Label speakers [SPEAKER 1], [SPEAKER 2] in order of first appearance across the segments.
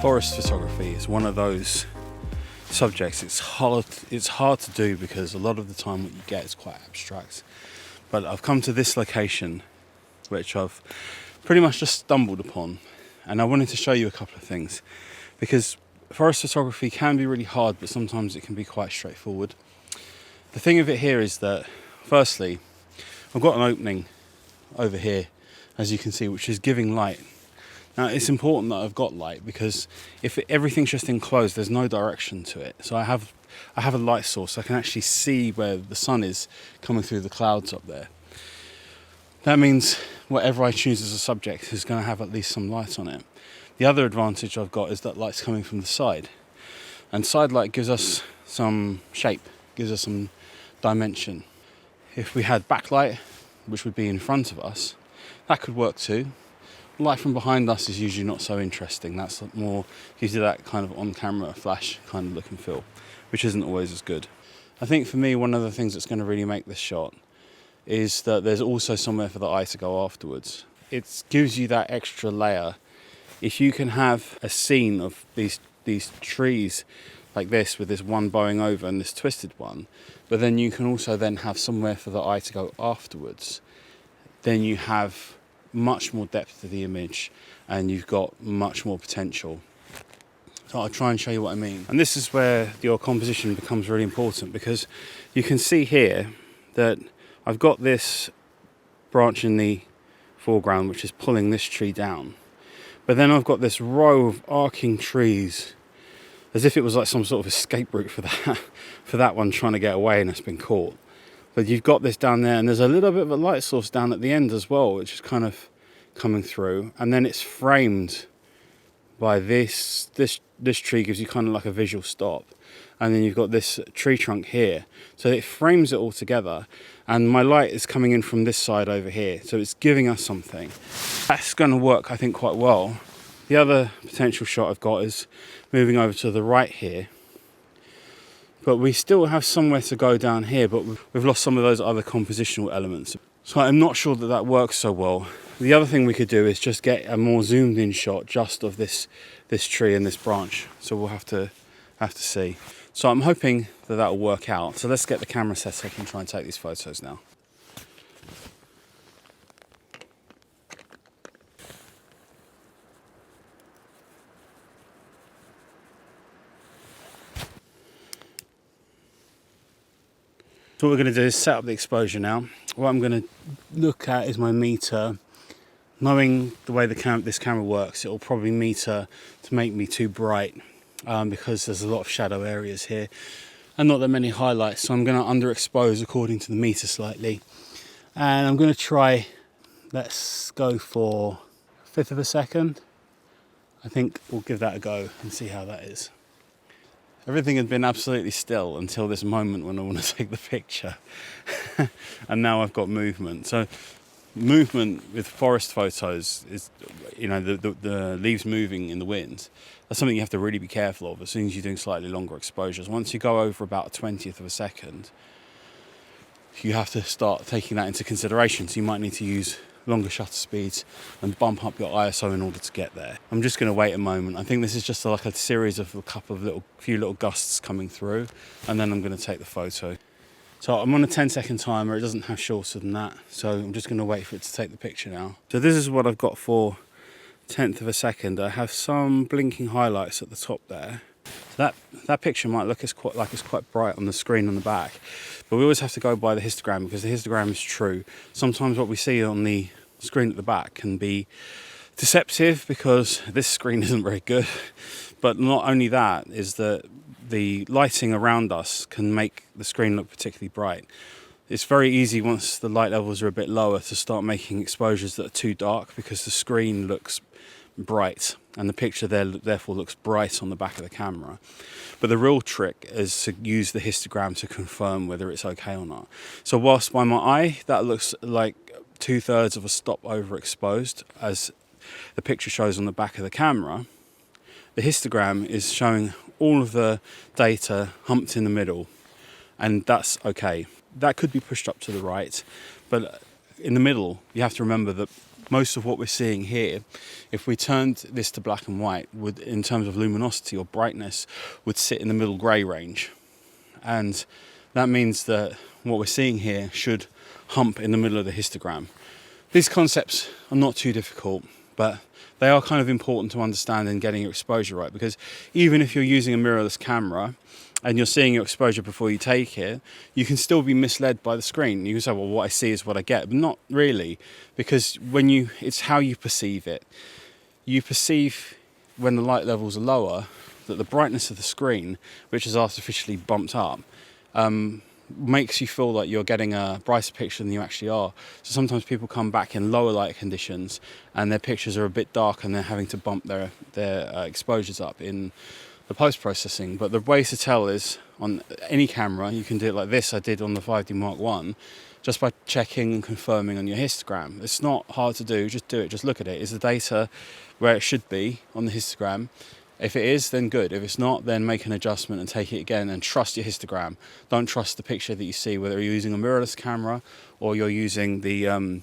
[SPEAKER 1] Forest photography is one of those subjects. It's hard to do because a lot of the time what you get is quite abstract. But I've come to this location, which I've pretty much just stumbled upon, and I wanted to show you a couple of things, because forest photography can be really hard, but sometimes it can be quite straightforward. The thing of it here is that, firstly, I've got an opening over here, as you can see, which is giving light. Now, it's important that I've got light, because if everything's just enclosed, there's no direction to it. So I have a light source, so I can actually see where the sun is coming through the clouds up there. That means whatever I choose as a subject is going to have at least some light on it. The other advantage I've got is that light's coming from the side. And side light gives us some shape, gives us some dimension. If we had backlight, which would be in front of us, that could work too. Light from behind us is usually not so interesting. That's more, gives you that kind of on-camera flash kind of look and feel, which isn't always as good. I think for me, one of the things that's going to really make this shot is that there's also somewhere for the eye to go afterwards. It gives you that extra layer. If you can have a scene of these trees like this, with this one bowing over and this twisted one, but then you can also then have somewhere for the eye to go afterwards, then you have much more depth to the image and you've got much more potential. So I'll try and show you what I mean. And this is where your composition becomes really important, because you can see here that I've got this branch in the foreground which is pulling this tree down, but then I've got this row of arcing trees, as if it was like some sort of escape route for that one trying to get away and it's been caught. But you've got this down there, and there's a little bit of a light source down at the end as well, which is kind of coming through, and then it's framed by this tree, gives you kind of like a visual stop, and then you've got this tree trunk here, so it frames it all together, and my light is coming in from this side over here, so it's giving us something. That's going to work, I think, quite well. The other potential shot I've got is moving over to the right here, but we still have somewhere to go down here, but we've lost some of those other compositional elements. So I'm not sure that that works so well. The other thing we could do is just get a more zoomed in shot just of this tree and this branch. So we'll have to see. So I'm hoping that that will work out. So let's get the camera set up and try and take these photos now. So what we're going to do is set up the exposure now. What I'm going to look at is my meter. Knowing the way this camera works, it will probably meter to make me too bright, because there's a lot of shadow areas here and not that many highlights. So I'm going to underexpose according to the meter slightly, and I'm going to try, let's go for 1/5 of a second. I think we'll give that a go and see how that is. Everything had been absolutely still until this moment when I want to take the picture. And now I've got movement. So movement with forest photos is, you know, the leaves moving in the wind. That's something you have to really be careful of as soon as you're doing slightly longer exposures. Once you go over about 1/20 of a second, you have to start taking that into consideration. So you might need to use longer shutter speeds and bump up your ISO in order to get there. I'm just going to wait a moment. I think this is just like a series of few little gusts coming through, and then I'm going to take the photo. So I'm on a 10-second timer. It doesn't have shorter than that, so I'm just going to wait for it to take the picture now. So this is what I've got for 1/10 of a second. I have some blinking highlights at the top there. So that picture might look it's quite bright on the screen on the back, but we always have to go by the histogram, because the histogram is true. Sometimes what we see on the screen at the back can be deceptive, because this screen isn't very good. But not only that, is that the lighting around us can make the screen look particularly bright. It's very easy, once the light levels are a bit lower, to start making exposures that are too dark, because the screen looks bright and the picture there therefore looks bright on the back of the camera. But the real trick is to use the histogram to confirm whether it's okay or not. So whilst by my eye that looks like 2/3 of a stop overexposed, as the picture shows on the back of the camera, the histogram is showing all of the data humped in the middle, and that's okay. That could be pushed up to the right, but in the middle you have to remember that most of what we're seeing here, if we turned this to black and white, would, in terms of luminosity or brightness, would sit in the middle grey range. And that means that what we're seeing here should hump in the middle of the histogram. These concepts are not too difficult, but they are kind of important to understand in getting your exposure right, because even if you're using a mirrorless camera and you're seeing your exposure before you take it, you can still be misled by the screen. You can say, well, what I see is what I get, but not really, because it's how you perceive it. You perceive, when the light levels are lower, that the brightness of the screen, which is artificially bumped up, makes you feel like you're getting a brighter picture than you actually are. So sometimes people come back in lower light conditions and their pictures are a bit dark and they're having to bump their exposures up in the post-processing. But the way to tell is, on any camera, you can do it like this. I did on the 5D Mark I, just by checking and confirming on your histogram. It's not hard to do, just do it, just look at it. Is the data where it should be on the histogram? If it is, then good. If it's not, then make an adjustment and take it again and trust your histogram. Don't trust the picture that you see, whether you're using a mirrorless camera or you're using the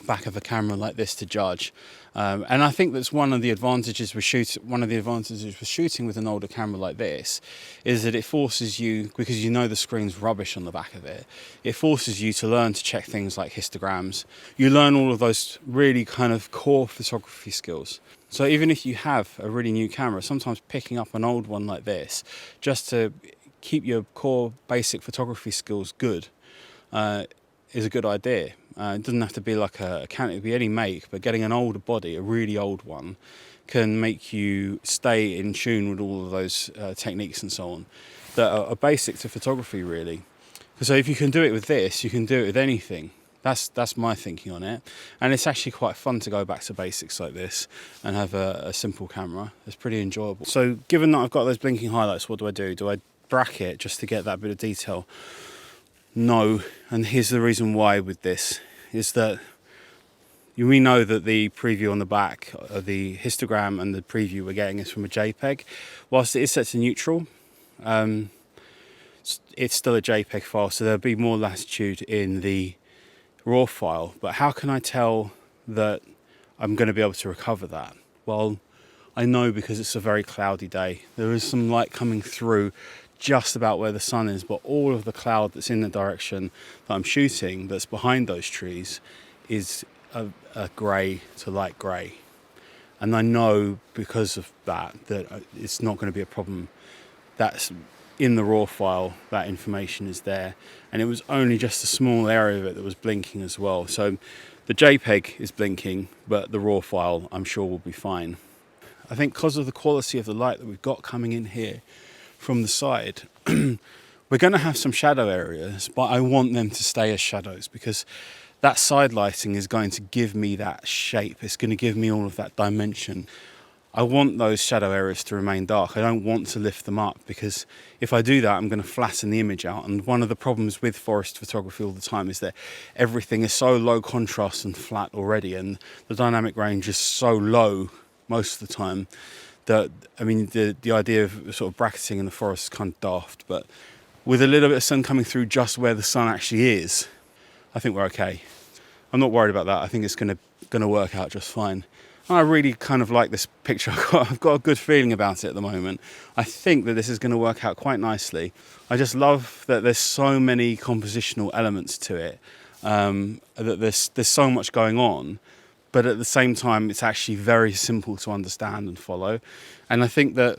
[SPEAKER 1] back of a camera like this to judge. And I think that's one of the advantages with shooting with an older camera like this, is that it forces you, because you know the screen's rubbish on the back of it, it forces you to learn to check things like histograms. You learn all of those really kind of core photography skills. So even if you have a really new camera, sometimes picking up an old one like this, just to keep your core basic photography skills good, is a good idea. It doesn't have to be like a Canon, it could be any make, but getting an older body, a really old one, can make you stay in tune with all of those techniques and so on that are basic to photography, really. So if you can do it with this, you can do it with anything. That's my thinking on it. And it's actually quite fun to go back to basics like this and have a simple camera. It's pretty enjoyable. So given that I've got those blinking highlights, what do? Do I bracket just to get that bit of detail? No, and here's the reason why with this, is that we know that the preview on the back, the histogram and the preview we're getting is from a JPEG. Whilst it is set to neutral, it's still a JPEG file, so there'll be more latitude in the raw file. But how can I tell that I'm going to be able to recover that? Well, I know because it's a very cloudy day. There is some light coming through just about where the sun is, but all of the cloud that's in the direction that I'm shooting, that's behind those trees, is a grey to light grey. And I know because of that it's not going to be a problem. That's in the raw file, that information is there, and it was only just a small area of it that was blinking as well. So the JPEG is blinking, but the raw file I'm sure will be fine. I think because of the quality of the light that we've got coming in here from the side, we're going to have some shadow areas, but I want them to stay as shadows, because that side lighting is going to give me that shape. It's going to give me all of that dimension. I want those shadow areas to remain dark. I don't want to lift them up, because if I do that, I'm going to flatten the image out. And one of the problems with forest photography all the time is that everything is so low contrast and flat already, and the dynamic range is so low most of the time that, I mean, the idea of sort of bracketing in the forest is kind of daft. But with a little bit of sun coming through just where the sun actually is, I think we're okay. I'm not worried about that. I think it's going to work out just fine. I really kind of like this picture. I've got a good feeling about it at the moment. I think that this is going to work out quite nicely. I just love that there's so many compositional elements to it, that there's so much going on, but at the same time it's actually very simple to understand and follow. And I think that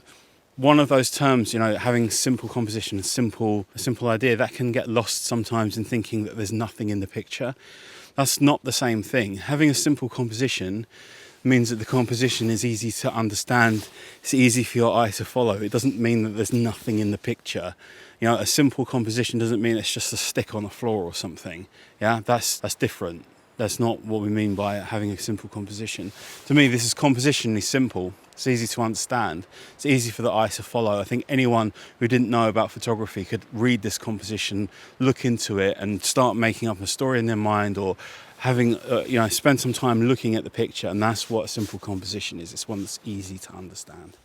[SPEAKER 1] one of those terms, you know, having simple composition, a simple idea, that can get lost sometimes in thinking that there's nothing in the picture. That's not the same thing. Having a simple composition means that the composition is easy to understand, it's easy for your eye to follow. It doesn't mean that there's nothing in the picture. You know, a simple composition doesn't mean it's just a stick on the floor or something. Yeah, that's different. That's not what we mean by having a simple composition. To me, this is compositionally simple. It's easy to understand. It's easy for the eye to follow. I think anyone who didn't know about photography could read this composition, look into it, and start making up a story in their mind, or having spend some time looking at the picture. And that's what a simple composition is. It's one that's easy to understand.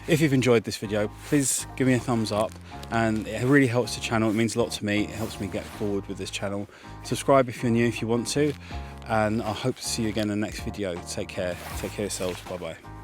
[SPEAKER 1] If you've enjoyed this video, please give me a thumbs up, and it really helps the channel. It means a lot to me. It helps me get forward with this channel. Subscribe if you're new, if you want to, and I hope to see you again in the next video. Take care of yourselves. Bye bye.